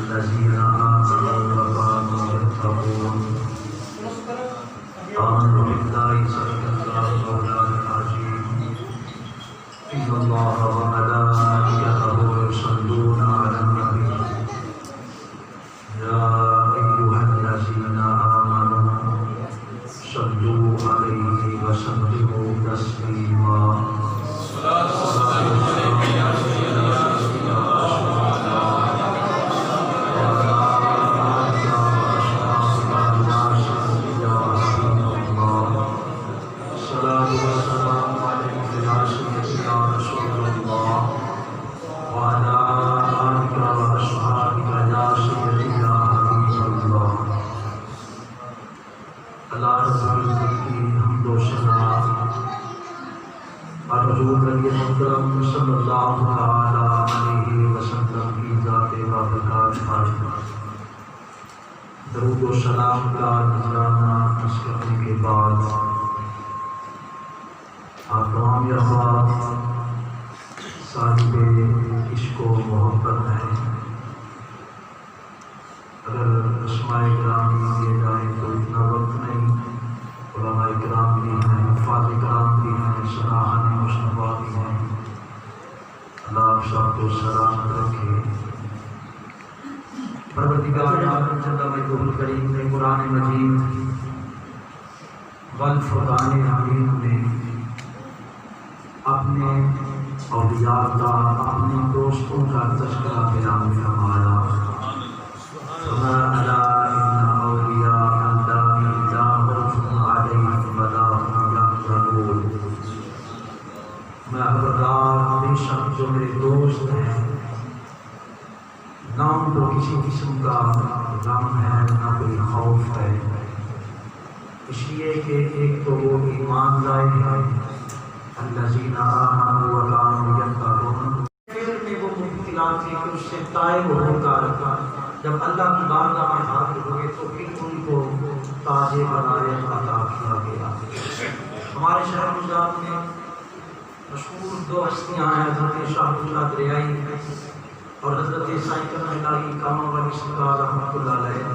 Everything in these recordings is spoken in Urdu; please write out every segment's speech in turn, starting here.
الذين آمنوا وكانوا يتقون آمنوا بالله صدق الله مولانا العظيم إن الله وملائكته يصلون على النبي يا أيها الذين آمنوا صلوا عليه وسلموا تسليما صلی اللہ علیہ وسلم کی ذات بابرکات فاطمہ درود و سلام کا نذرانہ پیش کرنے کے بعد آپ تمام احباب صاحب عشق و محبت ہیں، اگر اسماء کرام لیے جائیں تو اتنا وقت نہیں، علماء کرام بھی ہیں، حفاظ کرام بھی ہیں، شراحان مصطفیٰ بھی ہیں، اللہ آپ سب کو سلامت رکھے۔ پروردگار عالم جل وجلہ الکریم نے قرآن مجید والفرقان حمید میں اپنے اولیاء کا، اپنے دوستوں کا تذکرہ بیان فرمایا۔ فرمایا الا ان اولیاء اللہ لا خوف علیہم ولا هم یحزنون، میں خبردار بے شک جو میرے دوست ہیں نہ ان کو کسی قسم کا غم ہے نہ کوئی خوف ہے، اس لیے کہ ایک تو وہ ایمان لائے ہیں الذین آمنوا وکانوا یتقون، پھر میں وہ مبتلا تھے کہ اس سے طائب ہو کر جب اللہ کی بارگاہ میں حاضر ہوئے تو پھر ان کو تاج ولایت عطا کیا گیا۔ ہمارے شہر گجرات میں مشہور دو ہستیاں ہیں، حضرت شاہ اللہ دریائی اور حضرت سائیں کرم الہی کامہ والی سرکار رحمۃ اللہ علیہ۔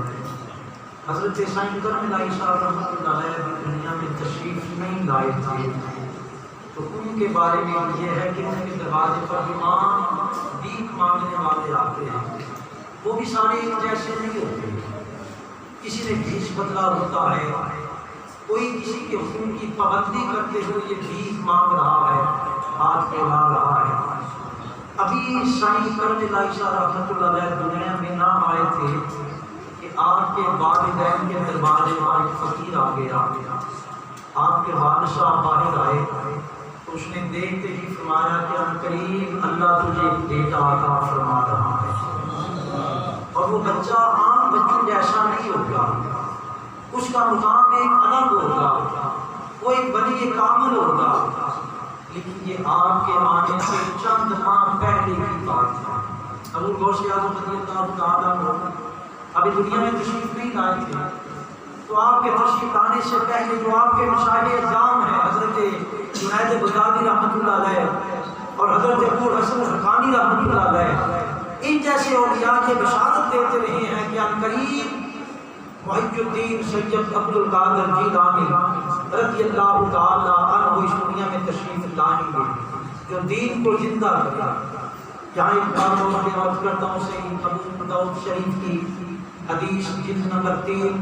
حضرت سائیں کرم الہی صاحب رحمۃ اللہ علیہ دنیا میں تشریف نہیں لائے تھے، تو ان کے بارے میں یہ ہے کہ ان کے دروازے پر امام بھیک مانگنے والے آتے ہیں، وہ بھی سارے جیسے نہیں ہوتے، کسی نے بھیش بدلا ہوتا ہے، کوئی کسی کے حکم کی پابندی کرتے ہوئے یہ بھیک مانگ رہا ہے، ہاتھ پھیلا رہا ہے۔ ابھی سائیں کرم الہی صاحب رحمۃ اللہ علیہ دنیا میں نہ آئے تھے کہ آپ کے والدین کے دروازے پر ایک فقیر آ گیا، آپ کے والد صاحب باہر آئے تو اس نے دیکھتے ہی فرمایا کہ عنقریب اللہ تجھے ایک بیٹا عطا فرما رہا ہے، اور وہ بچہ عام بچوں جیسا نہیں ہوگا، اس کا مقام ایک الگ ہوگا، وہ ایک ولی کامل ہوگا، لیکن یہ آپ کے آنے سے چند ماہ پہلے کی بات تھا۔ حضور غوث اعظم رضی اللہ تعالیٰ عنہ ابھی دنیا میں تشریف نہیں لائے تھے، تو آپ کے تشریف لانے سے پہلے جو آپ کے مشاہد اعظام ہیں حضرت جنید بغدادی رحمۃ اللہ علیہ اور حضرت ابو الحسن حقانی رحمۃ اللہ علیہ، ان جیسے اولیاء کی بشارت دیتے رہے ہیں کہ عنقریب محی الدین سید عبد القادر جیلانی رضی اللہ تعالی عنہ اس دنیا میں تشریف لائیں گے جو دین کو زندہ کرے۔ یہاں ایک بات اور عرض کرتا ہوں، صحیح ابو داؤد شریف کی حدیث جلد نمبر 3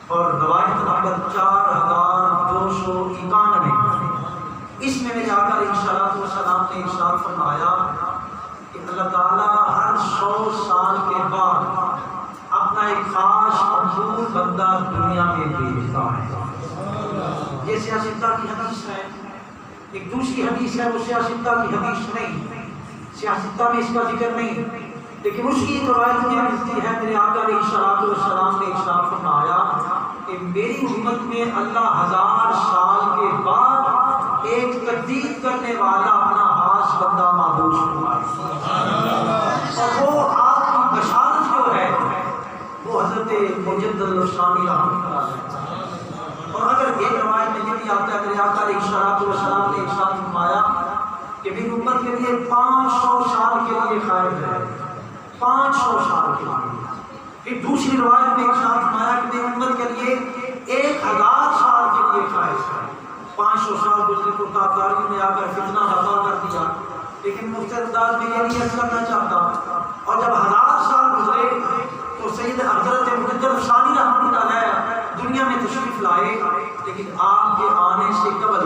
اور روایت نمبر 4291، اس میں میرے آقا علیہ الصلوۃ والسلام نے ارشاد فرمایا کہ اللہ تعالیٰ ہر 100 سال کے بعد اپنا ایک خاص مقبول بندہ دنیا میں بھیجتا ہے۔ یہ سیاستہ کی حدیث ہے، ایک دوسری حدیث ہے وہ سیاستہ کی حدیث نہیں، سیاستہ میں اس کا ذکر نہیں، لیکن اس کی روایت یہ ملتی ہے میرے آقا علیہ الصلوۃ والسلام نے ارشاد فرمایا کہ میری امت میں اللہ 1000 سال کے بعد ایک تجدید کرنے والا اپنا خاص بندہ معبود فرمائے، اور وہ آپ کی بشارت جو ہے وہ حضرت مجدد الفسانی رحمۃ اللہ علیہ۔ اور اگر ایک روایت میں یہ بھی آتا ہے میرے آقا علیہ الصلوۃ والسلام نے ارشاد فرمایا کہ میری امت کے لیے 500 سال کے لیے خیر ہے، 500 سال کے لیے. پھر دوسری روایت میں ارشاد فرمایا کہ میری امت کے لیے 1000 سال کے لیے خواہش ہے. 500 سال گزرے تو تابعین نے آ کر فتنہ برپا کر دیا، لیکن مختصر انداز میں یہ نہیں عرض کرنا چاہتا. اور جب 1000 سال گزرے تو سید حضرت مجدد ثانی رحمۃ اللہ علیہ دنیا میں تشریف لائے، لیکن آپ کے آنے سے قبل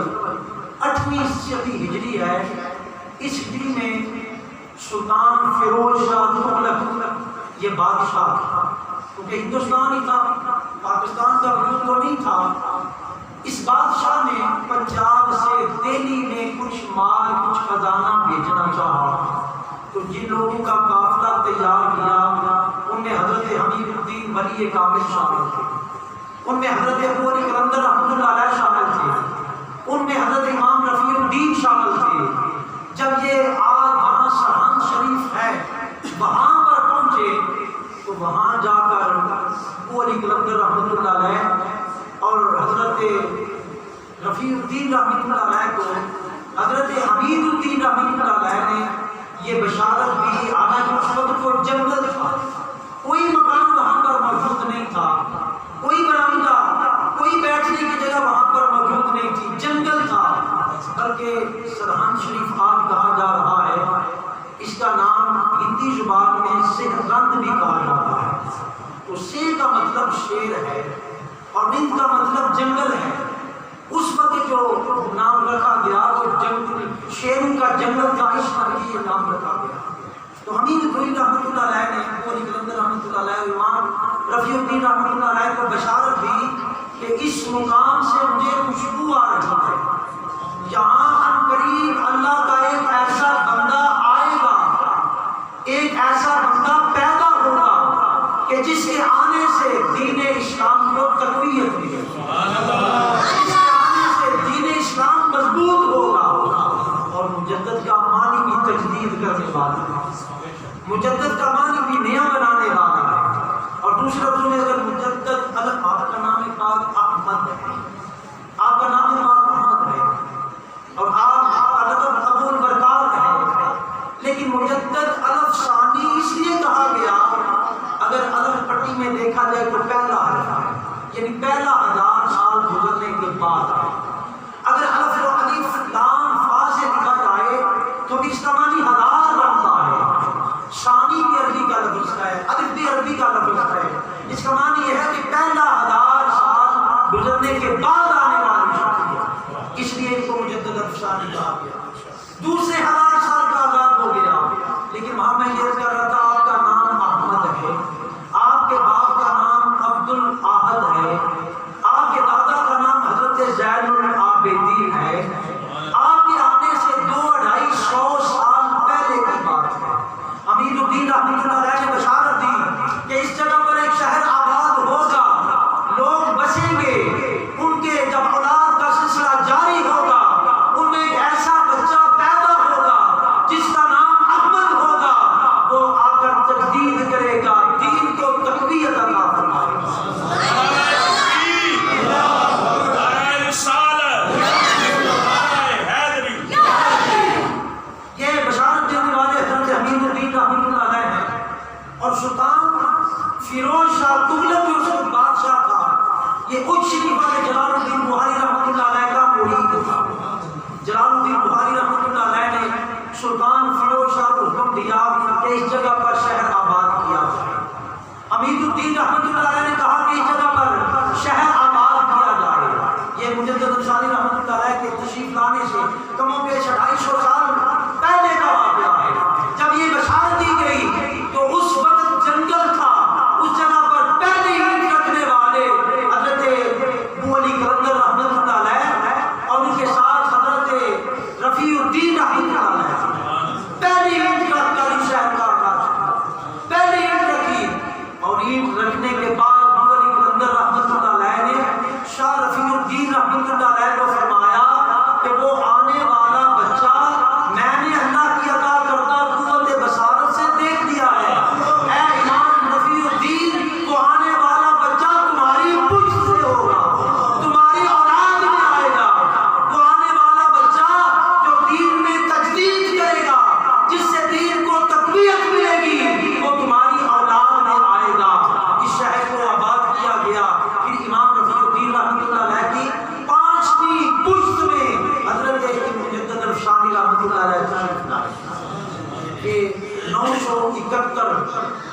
8ویں صدی ہجری ہے. اس ہجری میں سلطان فیروز شاہ تغلق یہ بادشاہ تھا، کیونکہ ہندوستان ہی تھا، پاکستان کا وجود تو نہیں تھا. اس بادشاہ نے پنجاب سے دہلی میں کچھ مال کچھ خزانہ بھیجنا چاہا، تو جن لوگوں کا قافلہ تیار کیا ان میں حضرت حمید الدین ولی کامل شامل تھے، ان میں حضرت ابو علی قلندر رحمۃ اللہ علیہ شامل تھے، ان میں حضرت امام رفیع الدین شامل تھے. جب یہ آج وہاں سرہند شریف ہے وہاں پر پہنچے تو وہاں جا کر ابو علی قلندر رحمۃ اللہ علیہ اور حضرت رفیع الدین رحمۃ اللہ علیہ کو حضرت حمید الدین رحمۃ اللہ علیہ نے یہ بشارت دی. حالانکہ اس وقت کو جنگل تھا، کوئی مکان وہاں پر موجود نہیں تھا، کوئی برآمدہ کوئی بیٹھنے کی جگہ وہاں پر موجود نہیں تھی، جنگل تھا. بلکہ سرہند شریف آج کہا جا رہا ہے، اس کا نام ہندی زبان میں سہرند بھی کہا جاتا ہے. تو سہ کا مطلب شیر ہے اور ہند کا مطلب جنگل ہے. اس وقت جو نام رکھا گیا وہ جنگل شیروں کا جنگل تھا، اس لیے یہ نام رکھا گیا. تو حمید الدین رحمۃ اللہ علیہ نے ابو علی قلندر رحمۃ اللہ علیہ امام رفیع الدین رحمۃ اللہ علیہ کو بشارت دی کہ اس مقام سے مجھے خوشبو آ رہی ہے، یہاں ان قریب اللہ کا ایک ایسا بندہ آئے گا، ایک ایسا بندہ پیدا ہوگا کہ جس کے آنے سے دین اسلام کو تقویت ملے گی، جس کے آنے سے دین اسلام مضبوط ہوگا. اور مجدد کا معنی بھی تجدید کرنے والا ہے، مجدد کا معنی بھی نیا بنانے والا ہے. اور دوسرا تمہیں اگر مجدد الگ آپ کا نام پاک احمد ہے، آپ کا نام پاک احمد ہے اور آپ کا لقب ابو البرکات ہے، لیکن مجدد الف ثانی اس لیے کہا گیا اگر الف پٹی میں دیکھا جائے تو پہلا حرف ہے، یعنی پہلا 1000 سال گزرنے کے بعد ہے. اگر الف و الف لام فا سے لکھا جائے تو بھی اس کا معنی 1000 بنتا ہے. ثانی بھی عربی کا لفظ ہے، الف بھی عربی کا لفظ ہے. اس کا معنی یہ ہے کہ پہلا 1000 سال گزرنے کے بعد آنے والی شخصیت، اس لیے ان کو مجدد الف ثانی کہا گیا. دوسرے 1000 سال کا آزاد ہو گیا، لیکن وہاں میں یہ کر رہا تھا آپ کا نام احمد ہے، آپ کے باپ کا نام عبد الاحد ہے، آپ کے دادا کا نام حضرت زین العابدین ہے. آپ کے آنے سے 200-250 سال پہلے کی بات ہے. حمید الدین رحمۃ اللہ علیہ نے بشارت دی کہ اس جگہ پر ایک شہر آباد ہوگا، لوگ بسیں گے، ان کے جب اولاد کا سلسلہ جاری ہوگا ان میں ایک ایسا بچہ پیدا ہوگا جس کا نام احمد ہوگا، وہ آ کر تجدید کرے گا، دین کو تقویت عطا فرمائے گا. یہ بشارت دینے والے حضرت حمید الدین رحمۃ اللہ علیہ ہیں. اور سلطان فیروز شاہ تغلق جو اس وقت بادشاہ تھا، یہ اچ شریف والے جلال الدین بخاری رحمۃ اللہ علیہ کا مرید تھا. جلال الدین بخاری رحمۃ اللہ علیہ نے سلطان فیروز شاہ کو حکم دیا کہ اس جگہ پر شہر آباد کیا جائے. حمید الدین رحمۃ اللہ علیہ نے کہا کہ اس جگہ پر شہر آباد کیا جائے. یہ مجدد ثانی رحمۃ اللہ علیہ کے تشریف لانے سے کم و بیش 250 سال پہلے کا واقعہ ہے. جب یہ بشارت دی گئی تو اس وقت جنگل تھا، اس جگہ پر پہلے ہی رکھنے والے حضرت ابو علی قلندر رحمۃ اللہ علیہ اور ان کے ساتھ حضرت رفیع الدین رحمۃ اللہ علیہ پہلے ہی کاری شہر کا آغاز.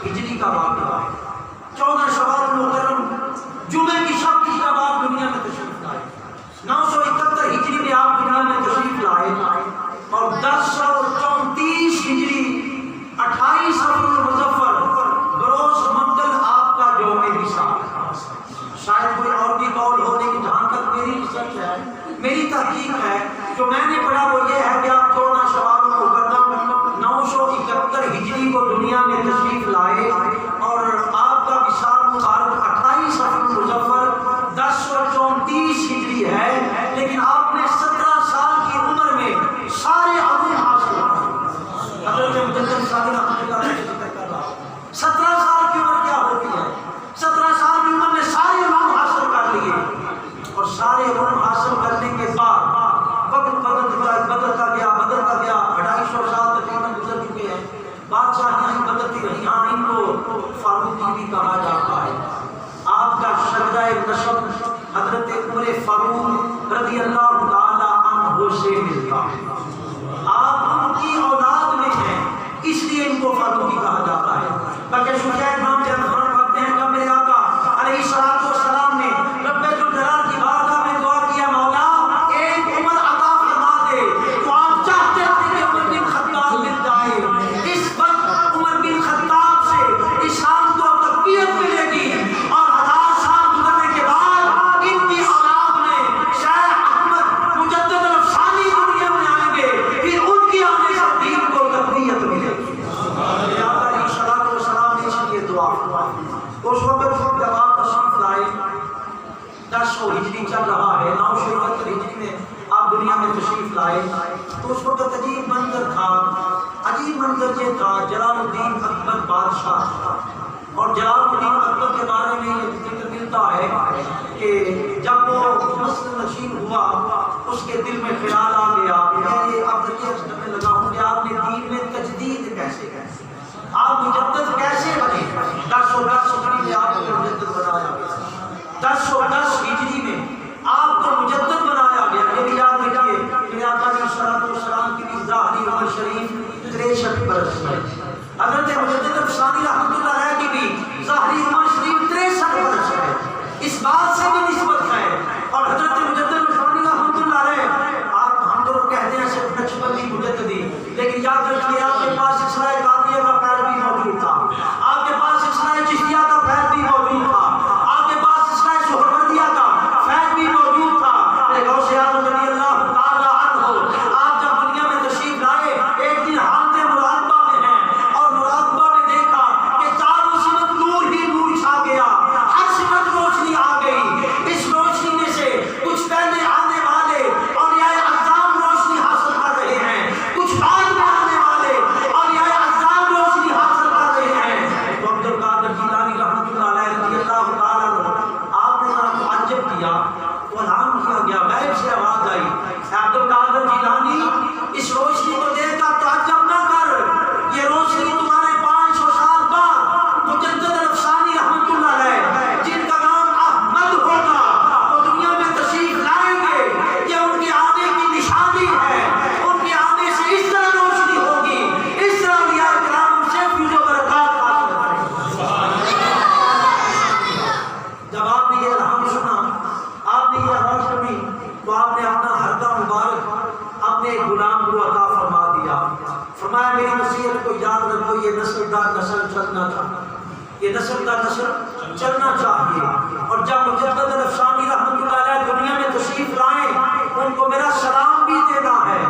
ہجری کا واقعہ ہے۔ 14 شوال المکرم جمعے کی شب کی جب آپ دنیا میں تشریف لائے، 971 ہجری میں آپ دنیا میں تشریف لائے، اور 1034 ہجری 28 صفر المظفر بروز منگل آپ کا یوم وصال ہے۔ شاید کوئی اور بھی قول ہو، لیکن جہاں تک میری ریسرچ ہے، میری تحقیق ہے، جو میں نے پڑھا وہ یہ ہے کہ آپ 14 شوال المکرم 971 ہجری کو دنیا میں تشریف لائے، اور آپ کا وصال مبارک 28 صفر المظفر 1034 ہجری ہے، لیکن آپ نے 17 سال کی عمر میں سارے علوم حاصل کیے۔ حضرت مجدد ثانی رحمۃ اللہ علیہ کا ذکر کر رہا ہوں۔ 17 سال کی عمر کیا ہوتی ہے؟ 17 سال کی عمر میں سارے علوم حاصل کر لیے، اور سارے علوم حاصل کرنے کے بعد وقت بدلتا گیا 250 سال تقریباً گزر چکے ہیں، بادشاہیاں ہی بدلتی رہی، ہاں ان کو فاروقی بھی کہا جاتا ہے۔ آپ کا شجرہ نسب حضرت عمر فاروق رضی اللہ تعالی عنہ سے ملتا ہے، آپ ان کی اولاد میں ہیں، اس لیے ان کو فاروقی کہا جاتا ہے۔ بلکہ شجاع نام کے اندر پڑھتے ہیں کہ میرے آقا علیہ الصلوۃ والسلام نے رب ذوالجلال کی بارگاہ میں دعا کیا، مولا ایک عمر عطا فرما دے، تو آپ چاہتے تھے کہ عمر بن خطاب مل جائے۔ اس وقت عمر بن خطاب سے اسلام کو تقویت ملے گی، اور 1000 سال گزرنے کے بعد ان کی اولاد میں شیخ احمد مجدد الافسانی دنیا میں آئیں گے، پھر ان کی آنے سے دین کو تقویت ملے گی۔ میرے آقا علیہ الصلوۃ والسلام نے اس لیے دعا فرمائی۔ اس وقت جب آپ تشریف لائے 1000 ہجری چل رہا ہے، 971 ہجری میں آپ دنیا میں تشریف لائے، تو اس وقت عجیب منظر تھا۔ عجیب منظر یہ تھا، جلال الدین اکبر بادشاہ تھا، اور جلال الدین اکبر کے بارے میں یہ ذکر ملتا ہے کہ جب وہ مسجد نشین ہوا، اس کے دل میں خیال آ گیا، میں اب یہ کرنے لگا ہوں کہ آپ نے دین میں تجدید کیسے کی، آپ مجدد کیسے بنے۔ 1010 ہجری میں آپ کو مجدد بنایا گیا، 1010 ہجری میں آپ کو مجدد بنایا گیا۔ یہ بھی یاد رکھیے کہ آقا علیہ الصلوۃ والسلام کی بھی ظاہری عمر شریف 63 برس ہے، حضرت مجدد افسانی رحمۃ اللہ علیہ کی بھی ظاہری عمر شریف 63 برس ہے، اس بات سے بھی نسبت ہے۔ اور حضرت مجدد افسانی رحمۃ اللہ علیہ، آپ ہم تو کہتے ہیں صرف نقشبندی مجددی، لیکن یاد رکھیے آپ کے پاس سلسلہ قادریہ کا فیض بھی موجود تھا، آپ کے پاس سلسلہ چشتیہ کا فیض بھی موجود تھا، آپ کے پاس سلسلہ سہروردیہ کا فیض بھی موجود تھا۔ غوث اعظم رضی اللہ تعالی عنہ، آپ جب دنیا میں تشریف لائے، ایک دن حالت مراقبہ میں ہیں، اور مراقبہ میں دیکھا کہ چاروں سمت نور ہی نور چھا گیا، ہر سمت روشنی آ گئی۔ اس روشنی میں سے کچھ پہلے آنے والے اولیاء اعظام روشنی حاصل کر رہے ہیں، کچھ بعد میں آنے والے اولیاء اعظام روشنی حاصل کر رہے ہیں۔ تو عبد القادر جیلانی رحمۃ اللہ علیہ رضی اللہ تعالیٰ عنہ، آپ نے ذرا تعجب کیا، تو الہام کیا گیا، غیب سے آواز آئی، عبد القادر جیلانی اس روشنی کو دیکھ کر تعجب نہ کر، یہ روشنی تمہارے 500 سال بعد مجدد الافسانی رحمۃ اللہ علیہ، جن کا نام احمد ہوگا، وہ دنیا میں تشریف لائیں گے، یہ ان کے آنے کی نشانی ہے، ان کے آنے سے اس طرح روشنی ہوگی، اس طرح اولیاء کرام سے فیض و برکات حاصل کریں گے۔ جب آپ نے یہ الہام سنا، آپ نے یہ آواز سنی، تو آپ نے اپنا حلقہ مبارک اپنے غلام کو عطا فرما دیا، فرمایا میری نصیحت کو یاد رکھو، یہ نسل در نسل چلنا چاہیے، یہ نسل در نسل چلنا چاہیے۔ اور جب مجدد الافسانی رحمۃ اللہ علیہ دنیا میں تشریف لائیں، ان کو میرا سلام بھی دینا ہے،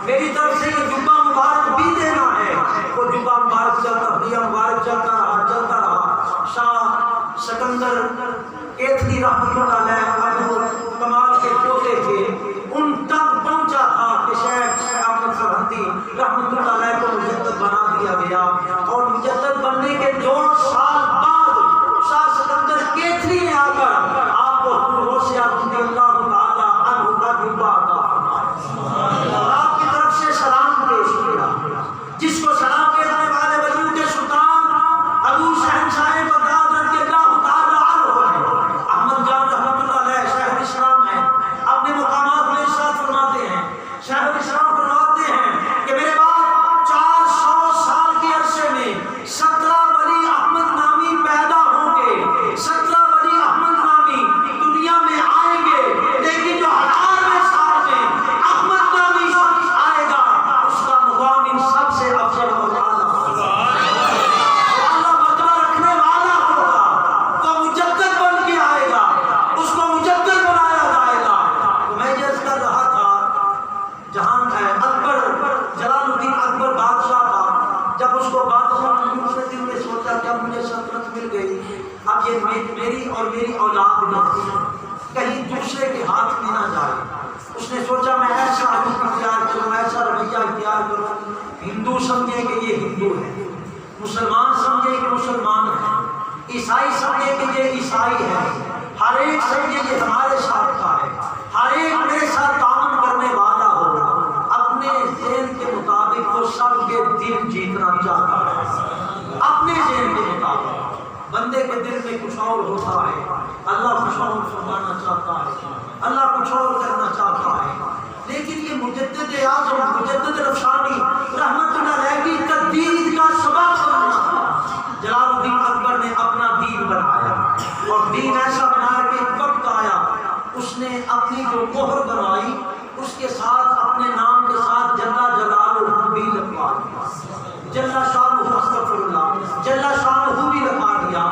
میری طرف سے یہ جبہ مبارک بھی دینا ہے۔ وہ جبہ مبارک چلتا، ہدیہ مبارک چلتا رہا۔ شاہ سکندر ایتھنی رحمۃ اللہ علیہ ابو کمال کے پوتے تھے، ان تک پہنچا تھا کہ شیخ احمد سرہندی رحمۃ اللہ علیہ کو مجدد بنا دیا گیا، اور مجدد بننے کے 2 سال بعد شاہ سکندر کیتھری نے آ کر آپ کو غوث اعظم رضی اللہ تعالی عنہ کا جبہ عطا فرمایا، اور آپ کی طرف سے سلام پیش کیا، جس کو سلام بھیجنے والے وجود کے سلطان ابو شہنشاہ بغداد رضی اللہ تعالی عنہ احمد جان رحمۃ اللہ علیہ شیخ الاسلام ہیں، اپنے مقامات میں ارشاد فرماتے ہیں، شیخ الاسلام فرماتے ہیں کہ میرے بعد 400 سال کے عرصے میں 17 ولی چلی گئی، اب یہ میری اور میری اولاد میں کہیں دوسرے کے ہاتھ میں نہ جائے۔ اس نے سوچا میں ایسا روپ اختیار کروں، ایسا رویہ اختیار کروں، ہندو سمجھے کہ یہ ہندو ہے، مسلمان سمجھے کہ مسلمان ہے، عیسائی سمجھے کہ یہ عیسائی ہے، ہر ایک سمجھے کہ ہمارے ساتھ کا ہے، ہر ایک میرے ساتھ تعاون کرنے والا ہوگا۔ اپنے ذہن کے مطابق وہ سب کے دل جیتنا چاہتا ہے، اپنے ذہن کے مطابق۔ بندے کے دل میں کچھ اور ہوتا ہے، اللہ کچھ اور فرمانا چاہتا ہے، اللہ کچھ اور کرنا چاہتا ہے۔ لیکن یہ مجدد اعظم مجدد رفسانی رحمت اللہ علیہ کی تجدید کا سبب بنا۔ جلال الدین اکبر نے اپنا دین بنایا اور دین ایسا بنایا کہ ایک وقت آیا اس نے اپنی جو مہر بنائی اس کے ساتھ اپنے نام کے ساتھ جل جلالہ بھی لگوا دیا، جل شانہ استغفر اللہ، جل شانہ بھی لگا دیا۔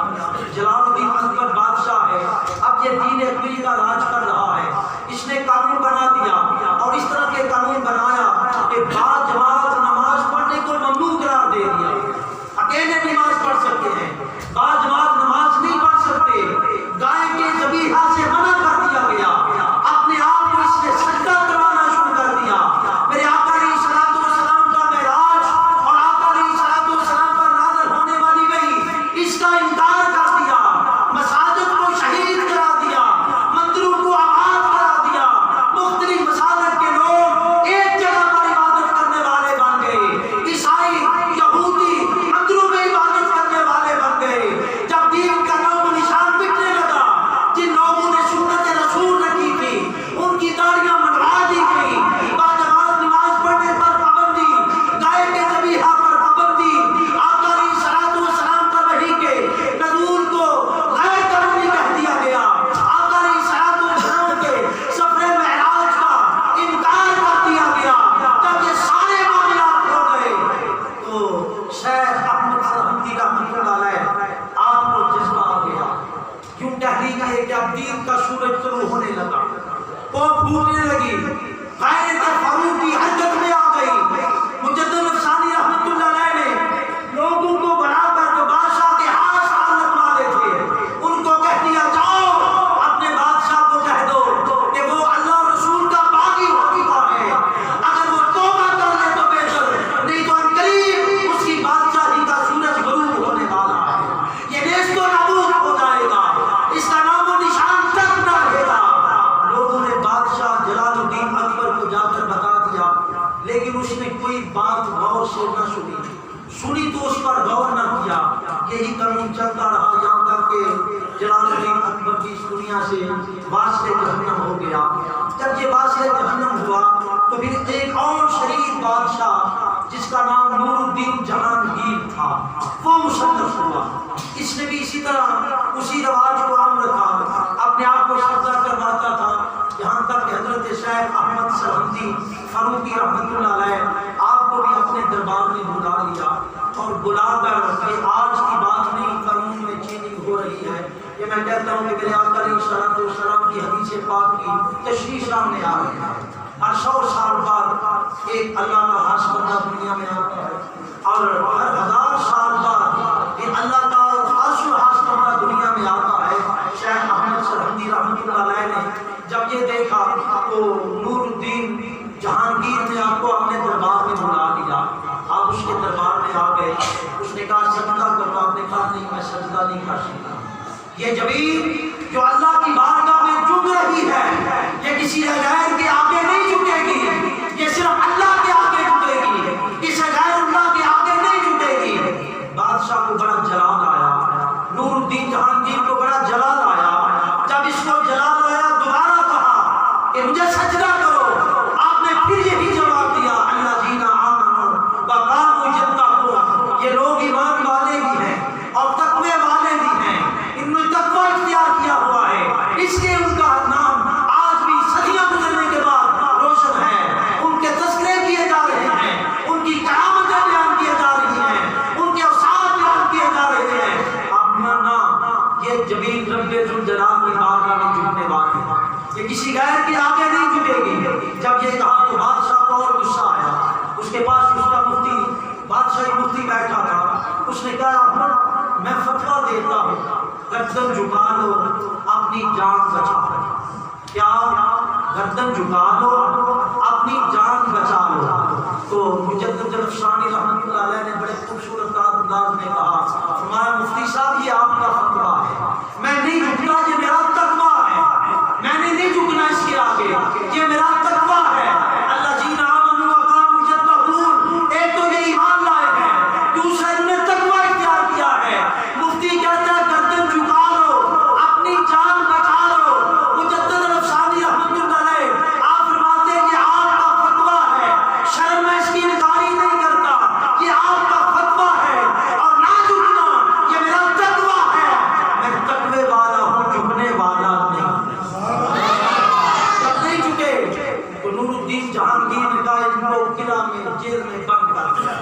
جلال الدین اکبر بادشاہ ہے، اب یہ دین اکبری کا راج کر رہا ہے۔ اس نے قانون بنا دیا اور اس طرح کے قانون بنایا کہ بعد جماعت نماز پڑھنے کو ممنوع قرار دے دیا، اکیلے نماز پڑھ سکتے ہیں، بعد جماعت نماز نہیں پڑھ سکتے، گائے کے ذبیحہ سے منع کر دیا گیا، اپنے آپ کو اس نے سجدہ کروانا شروع کر دیا۔ میرے آقا علیہ الصلوۃ والسلام کا معراج اور آقا علیہ الصلوۃ والسلام پر نازل ہونے والی وحی اس کا انکار کر دیا، مساجد کو شہید کرا دیا، مندروں کو آباد کرا دیا، مختلف مسالک کے لوگ ایک جگہ پر عبادت کرنے والے بن گئے، عیسائی یہودی مندروں میں عبادت کرنے والے بن گئے۔ جب دین کا نام و نشان مٹنے لگا، جن لوگوں نے سنت رسول رکھی تھی ان کی داڑیاں منڈوا دی گئی، باجماعت نماز پڑھنے پر پابندی، گائے کے ذبیحہ پر پابندی، آقا علیہ الصلوۃ والسلام پر وحی کے نزول کو غیر قانونی کہہ دیا گیا، آقا علیہ الصلوۃ والسلام کے سفر معراج کا انکار کر دیا گیا۔ جب یہ سارے معاملات ہو گئے تو شیخ احمد سرہندی رحمۃ اللہ علیہ آپ کو جذبہ آ گیا، کیوں تحریک ہے کہ اب دین کا سورج طلوع ہونے لگا، وہ پھوٹنے لگی، غیرت فاروقی حرکت میں آ گئی۔ مجدد رفسانی رحمۃ اللہ علیہ نے لوگوں کو بنا کر جو بادشاہ کے ہاتھ حالت والے تھے ان کو کہہ دیا جاؤ اپنے بادشاہ کو کہہ دو کہ وہ اللہ اور رسول کا باغی ہو چکا ہے، اگر وہ توبہ کر لے تو بہتر، نہیں تو قریب اس کی بادشاہی کا سورج غروب ہونے والا ہے، یہ نیست و نابود ہو جائے گا، اس کا نام و نشان تک نہ رہے گا۔ لوگوں نے بادشاہ جلال الدین اکبر کو جا کر بتا دیا، لیکن اس نے کوئی بات غور سے نہ سنی تو اس پر غور نہ کیا۔ یہی قانون چلتا رہا یہاں تک کہ جلال الدین اکبر کی اس دنیا سے واسطے جہنم ہو گیا۔ جب یہ واسطے جہنم ہوا تو پھر ایک اور شریف بادشاہ جس کا نام نور الدین جہانگیر تھا وہ مصنف ہوا۔ اس نے بھی اسی طرح اسی رواج کو عام رکھا، اپنے آپ کو سجدہ کرواتا تھا، یہاں تک کہ حضرت شیخ احمد سرہندی فاروقی رحمۃ اللہ علیہ آپ کو بھی اپنے دربار میں بلا لیا اور بلا کر کہ آج کی بات نہیں، قانون میں چینج ہو رہی ہے۔ یہ میں کہتا ہوں کہ میرے آقا علیہ الصلوۃ والسلام کی حدیث پاک کی تشریح سامنے آ رہی ہے۔ ہر 100 سال بعد ایک اللہ کا خاص بندہ دنیا میں آتا ہے اور ہر 1000 سال بعد ایک اللہ کا خاص بندہ دنیا میں آتا ہے۔ شیخ احمد سرہندی رحمۃ اللہ علیہ نے جب یہ دیکھا تو نور الدین جہانگیر نے آپ کو اپنے دربار میں بلا لیا۔ آپ اس کے دربار میں آ گئے، اس نے کہا سجدہ کرو، آپ نے کہا نہیں میں سجدہ نہیں کر سکتا۔ یہ جبین جو اللہ کی بارگاہ میں جھک رہی ہے یہ کسی غیر کے آگے نہیں جھکے گی، یہ صرف اللہ کے آگے جھکے گی، اس غیر اللہ کے آگے نہیں جھکے گی۔ بادشاہ کو بڑا جلال آیا، نور الدین جہانگیر کو بڑا جلال آیا۔ جب اس کو جلال آیا دوبارہ کہا کہ مجھے سجدہ کرو، آپ نے پھر یہی جواب دیا الذین آمنوا وقاموا یتقون، یہ لوگ ایمان والے بھی ہیں اور تقوی والے بھی ہیں، انہوں نے تقوی اختیار کیا ہوا ہے، اس لیے ان کا نام آج بھی صدیاں گزرنے کے بعد روشن ہے، ان کے تذکرے کیے جا رہے ہیں، ان کی کرامتیں بیان کی جا رہی ہیں، ان کے اوصاف بیان کیے جا رہے ہیں۔ اپنا نام یہ جبین رب ذوالجلال کی بارگاہ میں جھکنے والی ہے، یہ کسی غیر کے آگے نہیں جھکے گی۔ جب یہ کہا تو بادشاہ کو اور غصہ آیا، اس کے پاس اس کا مفتی بادشاہی مفتی بیٹھا تھا، اس نے کہا میں فتویٰ دیتا ہوں گردن جھکا لو اپنی جان بچا لو. کیا گردن جھکا لو اپنی جان بچا لو. تو مجدد الافشانی رحمۃ اللہ علیہ نے بڑے خوبصورت انداز میں کہا، فرمایا مفتی صاحب یہ آپ کا فتویٰ ہے، میں نہیں جھکتا، یہ میرا تقویٰ ہے، میں نے نہیں جھکنا اس کے آگے، یہ میرا تقویٰ ہے. الذین آمنوا وقاموا یتقون، ایک تو یہ ایمان لائے ہیں، دوسرا انہوں نے تقویٰ اختیار کیا ہے. مفتی کہتا ہے گردن جھکا لو اپنی جان بچا لو. مجدد الافشانی رحمۃ اللہ علیہ آپ فرماتے ہیں یہ آپ کا فتویٰ ہے، شرم میں اس کی انکاری نہیں کرتا، یہ آپ کا فتویٰ ہے، اور نہ جھکنا یہ میرا تقویٰ ہے. میں تقوی والا ہوں، جھکنے والا نہیں. جب نہیں جھکے تو نور الدین جہانگیر نے کہا ان کو قلعہ میں جیل میں بند کر دیا،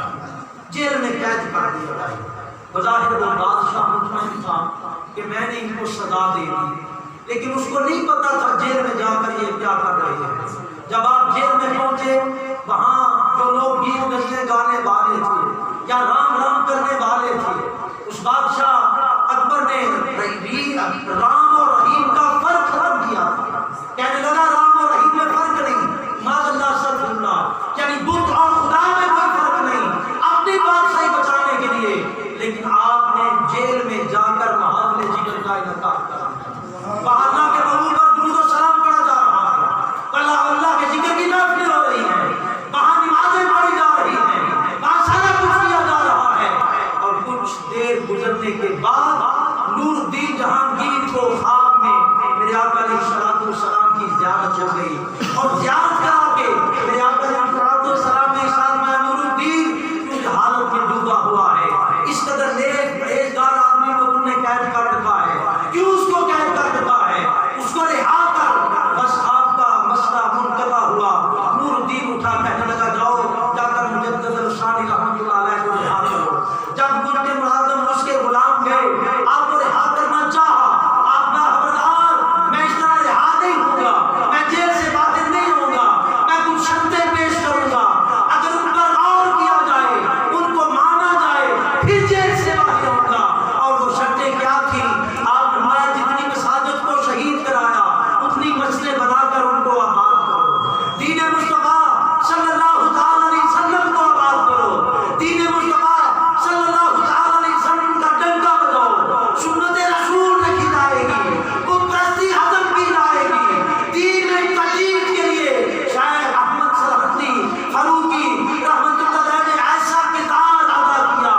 جیل میں قید کر دیا جائے. بظاہر وہ بادشاہ مطمئن تھا کہ میں نے ان کو سزا دے دی، لیکن اس کو نہیں پتا تھا جیل میں جا کر یہ کیا کر رہے ہیں. جب آپ جیل میں پہنچے وہاں جو لوگ گیت غزلیں گانے والے تھے یا رام رام کرنے والے تھے، اس بادشاہ اکبر نے رام اور رحیم کا فرق کر دیا تھا. کہنے لگا رام اور رحیم میں فرق نہیں، معاذ اللہ استغفر اللہ، یعنی بت اور خدا میں کوئی فرق نہیں، اپنی بادشاہی بچانے کے لیے. لیکن آپ نے جیل میں جا کر محافل ذکر کا انعقاد کرا، وہاں اللہ کے محبوب پر درود و سلام پڑھا جا رہا ہے، اللہ کے ذکر کی محفلیں ہو رہی ہیں، وہاں نمازیں پڑھی جا رہی ہیں، وہاں سارا کچھ کیا جا رہا ہے. اور کچھ دیر گزرنے کے بعد نور الدین جہانگیر کو خواب میں میرے آقا علیہ الصلوۃ والسلام کی زیارت ہو گئی، اور زیارت کرا کے میرے آقا علیہ الصلوۃ والسلام نے ارشاد فرمایا نور الدین کیوں حالت میں ڈوبا ہوا ہے، اس قدر نیک پرہیزگار آدمی کو تم نے قید کر رکھا ہے، کیوں اس کو قید کر رکھا ہے، اس کو رہا کر. بس آپ کا مسئلہ منتبہ ہوا. نور الدین اٹھا کہنے لگا جاؤ جا کر مجدد الافشانی رحمۃ اللہ علیہ کو رہا کرو. جب مجد معظم اس کے غلام گئے آپ کو رہا کرنا چاہا، آپ کا خبردار میں اس طرح رہا نہیں ہوں گا، میں جیل سے باہر نہیں ہوں گا، میں کچھ شرطیں پیش کروں گا، اگر ان پر غور کیا جائے ان کو مانا جائے پھر جیل سے باہر ہوں گا. اور وہ شرطیں کیا تھی؟ آپ ہمارے جتنی مساجد کو شہید کرایا اتنی مسجدیں بنا کر ان کو آباد کرو، دین مصطفیٰ صلی اللہ تعالی علیہ وسلم کو آباد کرو، دین مصطفیٰ صلی اللہ تعالی علیہ وسلم کا ڈنکا بجاؤ، سنت رسول رکھی جائے گی، بت پرستی ختم کی جائے گی. دین میں تجدید کے لیے شیخ احمد سرحدی فاروقی رحمۃ اللہ علیہ نے ایسا کردار ادا کیا.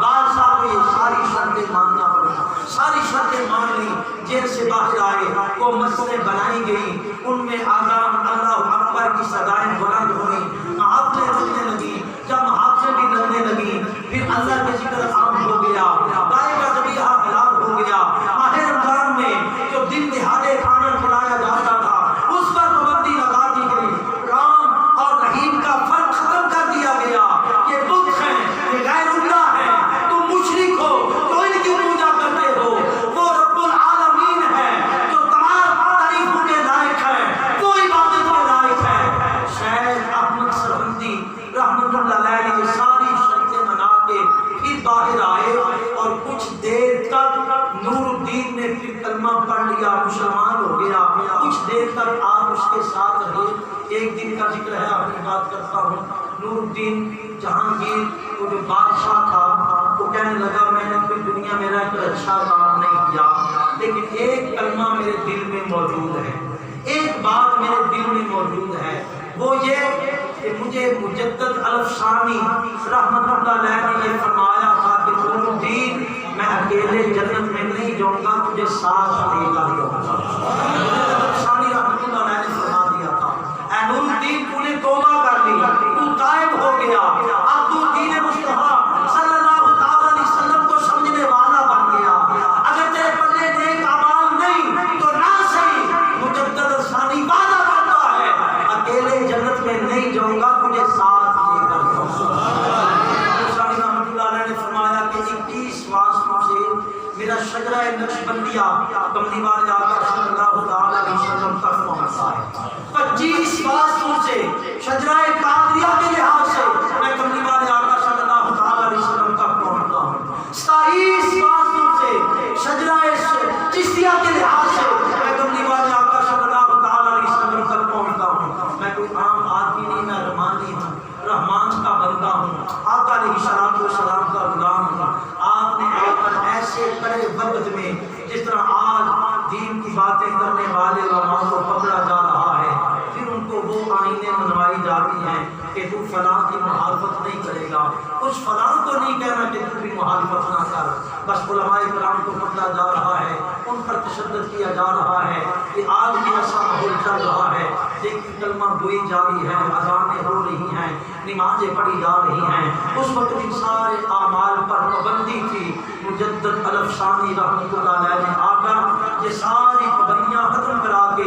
بادشاہ کو یہ ساری شرطیں ماننا پڑی، ساری شرطیں مان لی. جیل سے باہر آئے وہ مسجدیں بنائی گئی، ان میں آزان اللہ اکبر کی صدائیں بلند ہوئی، محافلیں لگنے لگی. جب محافلیں بھی لگنے لگی پھر اللہ کے ذکر عام ہو گیا، گائے کا ذبیحہ حلال ہو گیا. ماہ رمضان میں جو دن دہاڑے کھانا کھلایا جاتا تھا اس پر پابندی لگا دی گئی. رام اور رحیم کا فرق ختم کر دیا گیا. یہ بت ہیں، یہ غیر اللہ ہے، تم مشرک ہو تو ان کی پوجا کرتے ہو. وہ رب العالمین ہے جو تمام تعریفوں کے لائق ہے، وہ عبادت کے لائق ہے. شیخ احمد سرہندی رحمۃ اللہ علیہ نے ساری شرطیں منا کے پھر باہر آئے، اور کچھ دیر تک نور الدین نے پھر کلمہ پڑھ لیا، مسلمان ہو گیا. کچھ دیر تک آپ اس کے ساتھ رہے. ایک دن کا ذکر ہے، اپنی بات کرتا ہوں. نور الدین جہانگیر وہ جو بادشاہ تھا وہ کہنے لگا میں نے کوئی دنیا میں رہ کر اچھا کام نہیں کیا، لیکن ایک کلمہ میرے دل میں موجود ہے، ایک بات میرے دل میں موجود ہے، وہ یہ کہ مجھے مجدد الافشانی رحمۃ اللہ علیہ نے یہ فرمایا تھا کہ نور الدین میں اکیلے جنت میں نہیں جاؤں گا، تجھے ساتھ لے کر جاؤں گا. مجدد الافشانی رحمۃ اللہ علیہ نے فرما دیا تھا اے نور الدین تو نے توبہ کر لی، تو تائب ہو گیا، اب تو دین مصطفیٰ صلی اللہ تعالی علیہ وسلم کو سمجھنے والا بن گیا. اگر تیرے پلے نیک اعمال نہیں تو نہ صحیح، مجدد الافشانی وعدہ کرتا ہے اکیلے جنت میں نہیں جاؤں گا، تجھے ساتھ لے کر جاؤں گا. رحمۃ اللہ علیہ نے فرمایا کہ 21 واسطوں سے میرا شجرہ نقشبندیہ کملی والے آقا صلی اللہ تعالی علیہ وسلم تک پہنچتا ہے. 25 واسطوں سے شجرہ قادریہ کے لحاظ سے میں کملی والے آقا صلی اللہ تعالی علیہ وسلم تک پہنچتا ہوں. 27 واسطوں سے شجرہ وقت میں جس طرح آج دین کی باتیں کرنے والے علماء کو پکڑا جا رہا ہے، پھر ان کو وہ آئینے منوائی جاتی ہیں کہ تو فلاں کی مخالفت نہیں کرے گا، کچھ فلاں کو نہیں کہنا کہ تو بھی مخالفت نہ کر، بس علماء کرام کو پکڑا جا رہا ہے، ان پر تشدد کیا جا رہا ہے کہ آج بھی ایسا ماحول چل رہا ہے، لیکن کلمہ گوئی جاری ہے، اذانیں ہو رہی ہیں، نمازیں پڑھی جا رہی ہیں۔ اس وقت ان سارے اعمال پر پابندی تھی، مجدد الفشانی رحمۃ اللہ علیہ نے آ کر یہ ساری پابندیاں ختم کرا کے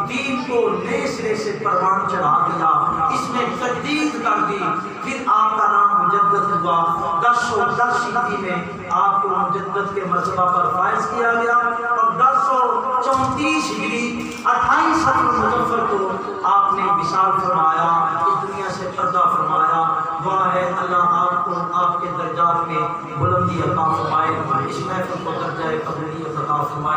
دین کو نئے سرے سے پروان چڑھا دیا، اس میں تجدید کر دی۔ پھر آپ کا نام مجدد ہوا، 1010 ہجری میں آپ کو مجدد کے مرتبہ پر فائز کیا گیا، اور 1034 ہجری 28 صفر مظفر کو آپ نے وصال فرمایا، اس دنیا سے پردہ فرمایا۔ دعا ہے اللہ آپ کو آپ کے درجات میں بلندی عطا فرمائے، اس محفل کو درجہ قبولیت عطا فرمائے۔